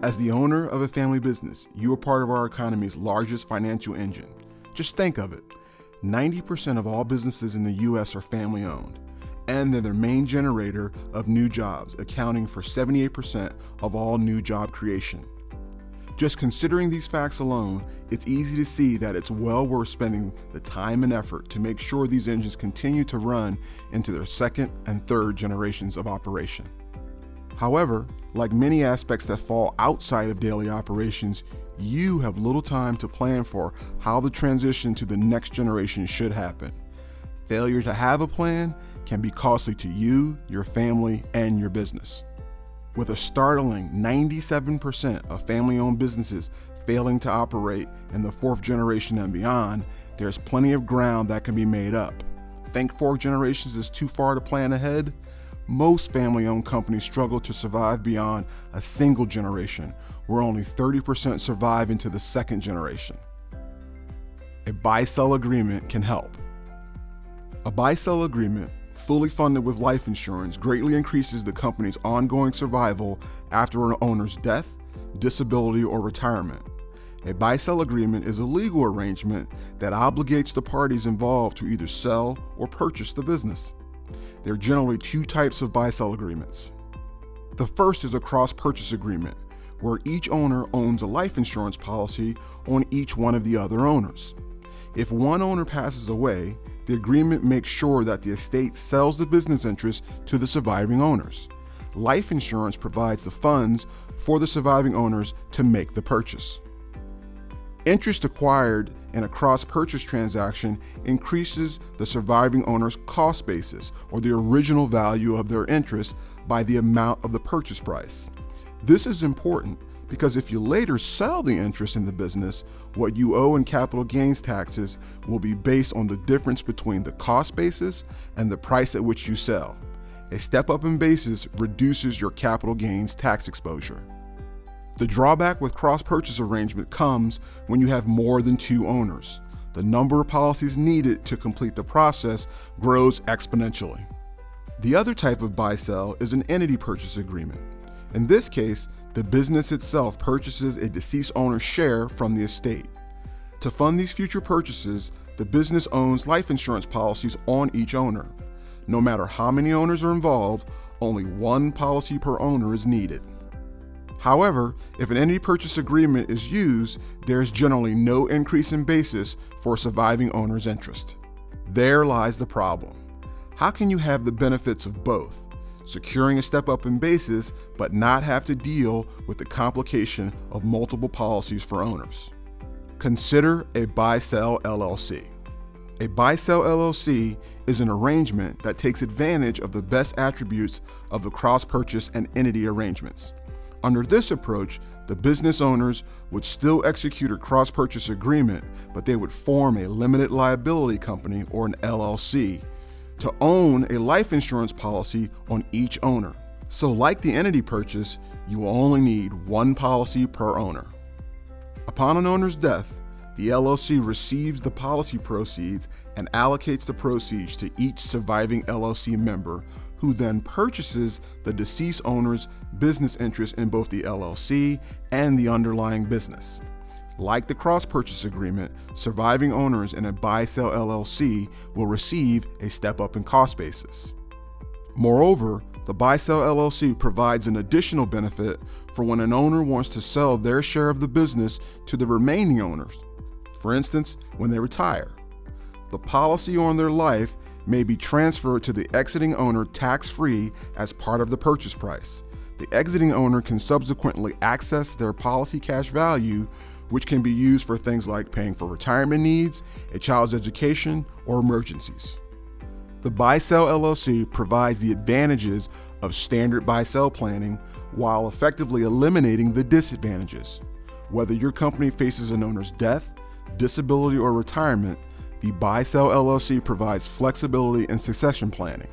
As the owner of a family business, you are part of our economy's largest financial engine. Just think of it. 90% of all businesses in the U.S. are family-owned, and they're the main generator of new jobs, accounting for 78% of all new job creation. Just considering these facts alone, it's easy to see that it's well worth spending the time and effort to make sure these engines continue to run into their second and third generations of operation. However, like many aspects that fall outside of daily operations, you have little time to plan for how the transition to the next generation should happen. Failure to have a plan can be costly to you, your family, and your business. With a startling 97% of family-owned businesses failing to operate in the fourth generation and beyond, there's plenty of ground that can be made up. Think 4 generations is too far to plan ahead? Most family-owned companies struggle to survive beyond a single generation, where only 30% survive into the second generation. A buy-sell agreement can help. A buy-sell agreement, fully funded with life insurance, greatly increases the company's ongoing survival after an owner's death, disability, or retirement. A buy-sell agreement is a legal arrangement that obligates the parties involved to either sell or purchase the business. There are generally 2 types of buy-sell agreements. The first is a cross-purchase agreement, where each owner owns a life insurance policy on each one of the other owners. If one owner passes away, the agreement makes sure that the estate sells the business interest to the surviving owners. Life insurance provides the funds for the surviving owners to make the purchase. Interest acquired in a cross-purchase transaction increases the surviving owner's cost basis, or the original value of their interest, by the amount of the purchase price. This is important because if you later sell the interest in the business, what you owe in capital gains taxes will be based on the difference between the cost basis and the price at which you sell. A step-up in basis reduces your capital gains tax exposure. The drawback with cross-purchase arrangement comes when you have more than 2 owners. The number of policies needed to complete the process grows exponentially. The other type of buy-sell is an entity purchase agreement. In this case, the business itself purchases a deceased owner's share from the estate. To fund these future purchases, the business owns life insurance policies on each owner. No matter how many owners are involved, only 1 policy per owner is needed. However, if an entity purchase agreement is used, there is generally no increase in basis for a surviving owner's interest. There lies the problem. How can you have the benefits of both, securing a step up in basis, but not have to deal with the complication of multiple policies for owners? Consider a buy-sell LLC. A buy-sell LLC is an arrangement that takes advantage of the best attributes of the cross-purchase and entity arrangements. Under this approach, the business owners would still execute a cross-purchase agreement, but they would form a limited liability company, or an LLC, to own a life insurance policy on each owner. So like the entity purchase, you will only need 1 policy per owner. Upon an owner's death, the LLC receives the policy proceeds and allocates the proceeds to each surviving LLC member, who then purchases the deceased owner's business interest in both the LLC and the underlying business. Like the cross-purchase agreement, surviving owners in a buy-sell LLC will receive a step-up in cost basis. Moreover, the buy-sell LLC provides an additional benefit for when an owner wants to sell their share of the business to the remaining owners. For instance, when they retire. The policy on their life may be transferred to the exiting owner tax-free as part of the purchase price. The exiting owner can subsequently access their policy cash value, which can be used for things like paying for retirement needs, a child's education, or emergencies. The buy-sell LLC provides the advantages of standard buy-sell planning while effectively eliminating the disadvantages. Whether your company faces an owner's death, disability, or retirement, the buy-sell LLC provides flexibility in succession planning.